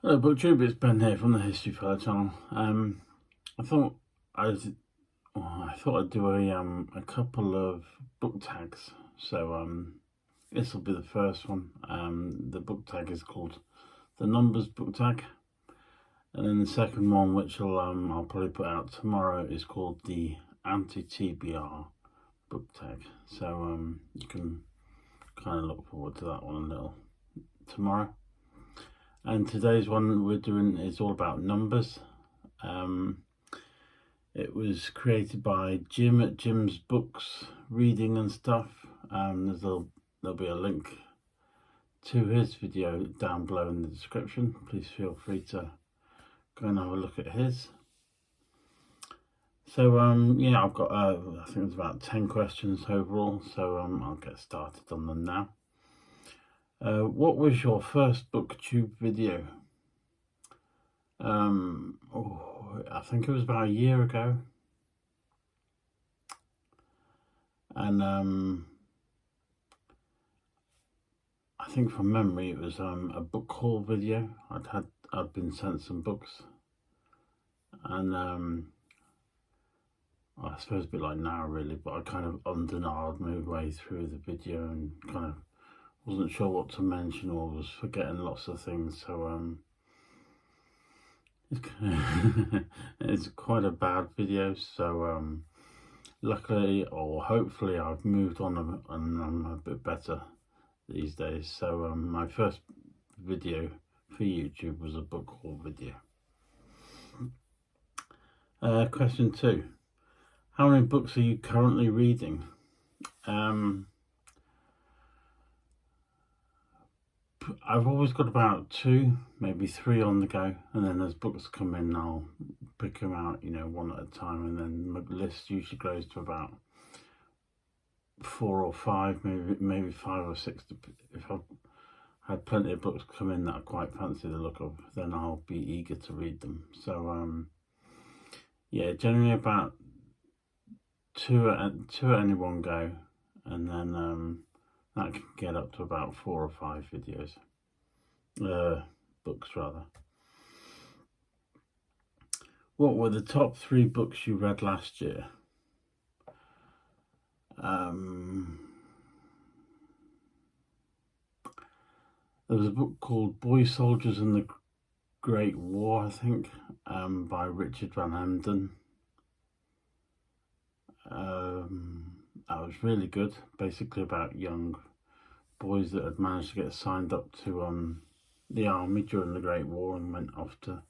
Hello BookTube, it's Ben here from the History Fella channel. I thought I'd do a couple of book tags. So this will be the first one. The book tag is called the Numbers book tag, and then the second one, which I'll probably put out tomorrow, is called the Anti-TBR book tag. So you can kind of look forward to that one a little tomorrow. And today's one we're doing is all about numbers. It was created by Jim at Jim's Books, Reading and Stuff. There'll be a link to his video down below in the description. Please feel free to go and have a look at his. So yeah, I've got I think it's about 10 questions overall, so I'll get started on them now. What was your first BookTube video? I think it was about a year ago, and I think from memory it was a book haul video. I'd been sent some books, and I suppose a bit like now really, but I kind of ummed and ahed my way through the video and kind of wasn't sure what to mention, or was forgetting lots of things. So it's quite a bad video. So luckily, or hopefully, I've moved on and I'm a bit better these days. So my first video for YouTube was a book haul video. Question 2. How many books are you currently reading? I've always got about 2, maybe 3 on the go, and then as books come in, I'll pick them out, one at a time, and then my list usually grows to about 4 or 5, maybe 5 or 6. If I've had plenty of books come in that I quite fancy the look of, then I'll be eager to read them. So yeah, generally about 2 at any one go, and then that can get up to about 4 or 5 videos, books rather. What were the top 3 books you read last year? There was a book called Boy Soldiers and the Great War, I think, by Richard Van Emden. That was really good. Basically about young boys that had managed to get signed up to the army during the Great War and went off to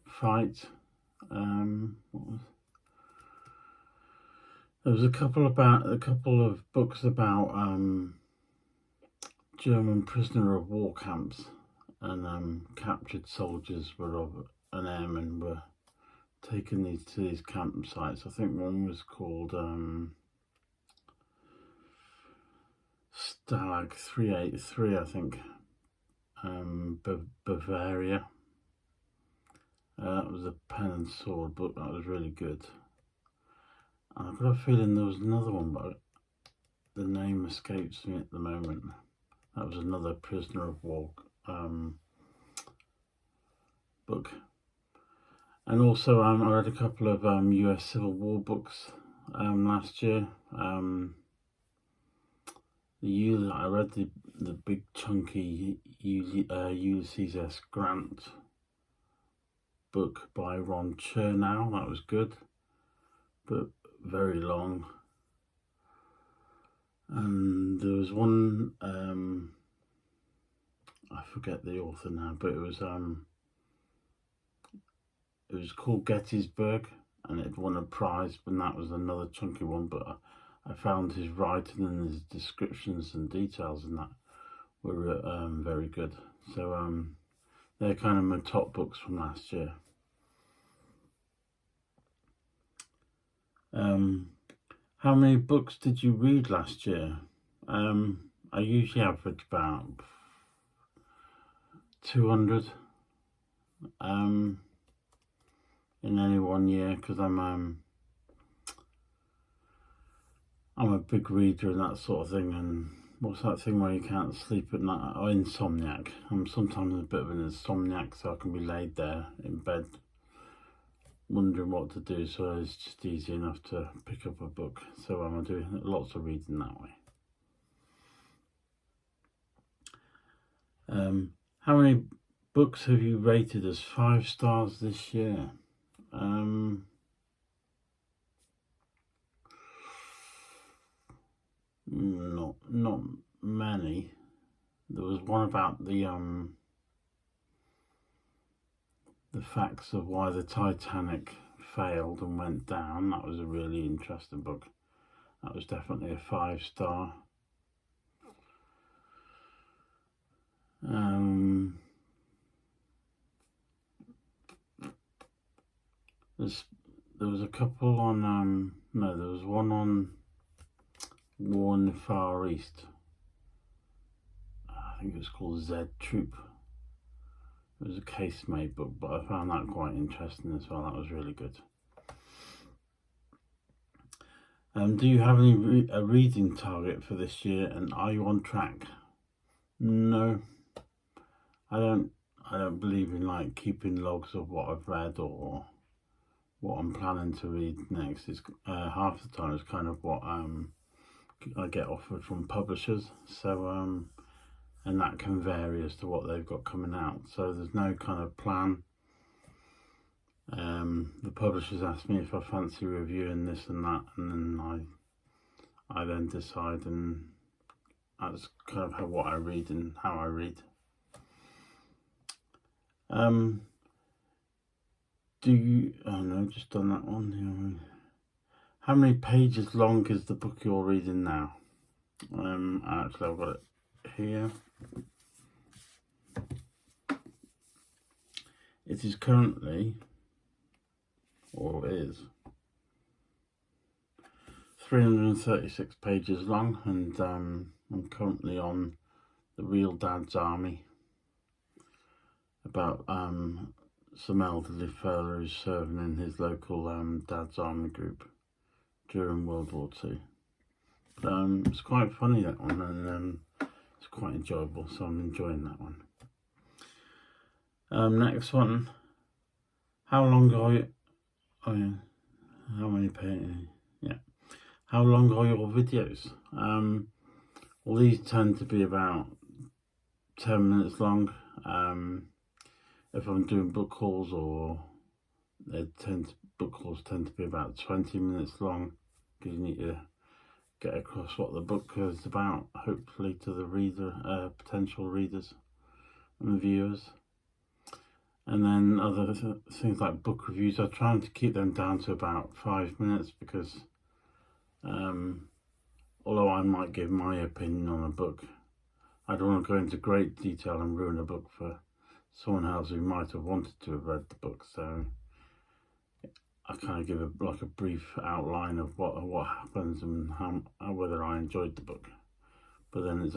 fight. There was a couple of books about German prisoner of war camps, and captured soldiers and airmen were taken to these campsites. I think one was called Stalag 383, I think, Bavaria. That was a pen and sword book. That was really good. And I've got a feeling there was another one, but the name escapes me at the moment. That was another prisoner of war book. And also I read a couple of US Civil War books last year. I read the big chunky Ulysses S. Grant book by Ron Chernow. That was good, but very long. And there was one, I forget the author now, but it was called Gettysburg, and it won a prize, and that was another chunky one. But I found his writing and his descriptions and details and that were very good. So they're kind of my top books from last year. How many books did you read last year? I usually average about 200 in any one year, because I'm a big reader and that sort of thing, and what's that thing where you can't sleep at night? Oh, insomniac. I'm sometimes a bit of an insomniac, so I can be laid there in bed wondering what to do, so it's just easy enough to pick up a book. So I'm doing lots of reading that way. How many books have you rated as 5 stars this year? Not many. There was one about the facts of why the Titanic failed and went down. That was a really interesting book. That was definitely a 5 star. There was a couple on no, there was one on War in the Far East. I think it was called Z Troop. It was a case-made book, but I found that quite interesting as well. That was really good. Do you have a reading target for this year, and are you on track? No, I don't believe in like keeping logs of what I've read or what I'm planning to read next. It's half the time it's kind of what I get offered from publishers. So and that can vary as to what they've got coming out. So there's no kind of plan. The publishers ask me if I fancy reviewing this and that, and then I then decide, and that's kind of what I read and how I read. Do you? Oh no, just done that one. How many pages long is the book you're reading now? Actually, I've got it here. It is currently, or is, 336 pages long, and I'm currently on The Real Dad's Army, about some elderly fella who's serving in his local Dad's Army group during World War II. But it's quite funny, that one, and it's quite enjoyable, so I'm enjoying that one. Next one. How long are you? Oh yeah. How many pages? Yeah. How long are your videos? Well, these tend to be about 10 minutes long. If I'm doing book hauls, or book hauls tend to be about 20 minutes long, because you need to get across what the book is about, hopefully, to the reader, potential readers and viewers. And then other things like book reviews, I'm trying to keep them down to about 5 minutes, because although I might give my opinion on a book, I don't want to go into great detail and ruin a book for someone else who might have wanted to have read the book. So I kind of give a brief outline of what happens and how whether I enjoyed the book. But then it's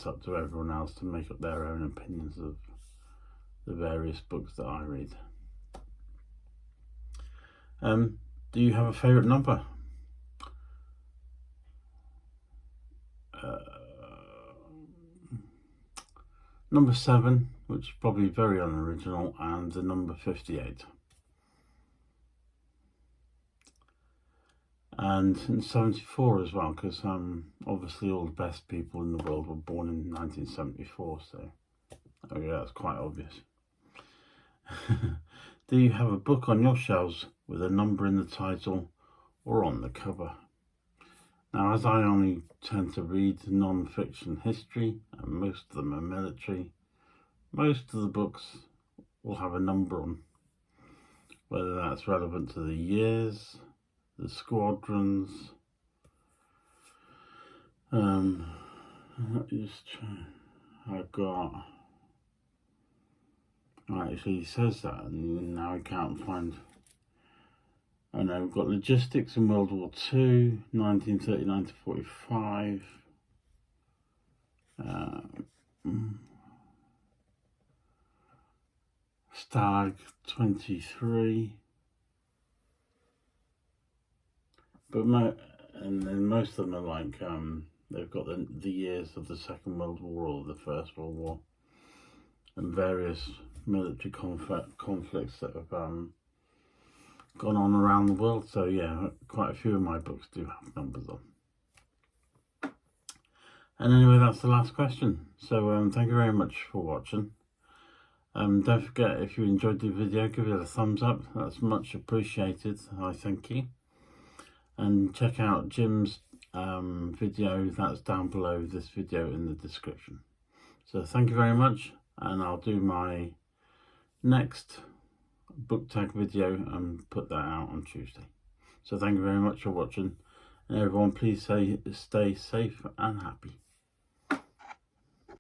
up to everyone else to make up their own opinions of the various books that I read. Do you have a favourite number? Number 7, which is probably very unoriginal, and the number 58. And in 74 as well, because obviously all the best people in the world were born in 1974, so oh yeah, that's quite obvious. Do you have a book on your shelves with a number in the title or on the cover? Now, as I only tend to read non-fiction history, and most of them are military, most of the books will have a number on, whether that's relevant to the years, the squadrons. I've got, actually he says that, and now I can't find. I know we've got logistics in World War II, 1939 to 45. Stalag 23. But and then most of them are like They've got the years of the Second World War or the First World War, and various military conflicts that have gone on around the world. So yeah, quite a few of my books do have numbers on. And anyway, that's the last question. So thank you very much for watching. Don't forget, if you enjoyed the video, give it a thumbs up. That's much appreciated. I thank you. And check out Jim's video. That's down below this video in the description. So thank you very much, and I'll do my next book tag video and put that out on Tuesday. So thank you very much for watching, and everyone, please stay safe and happy.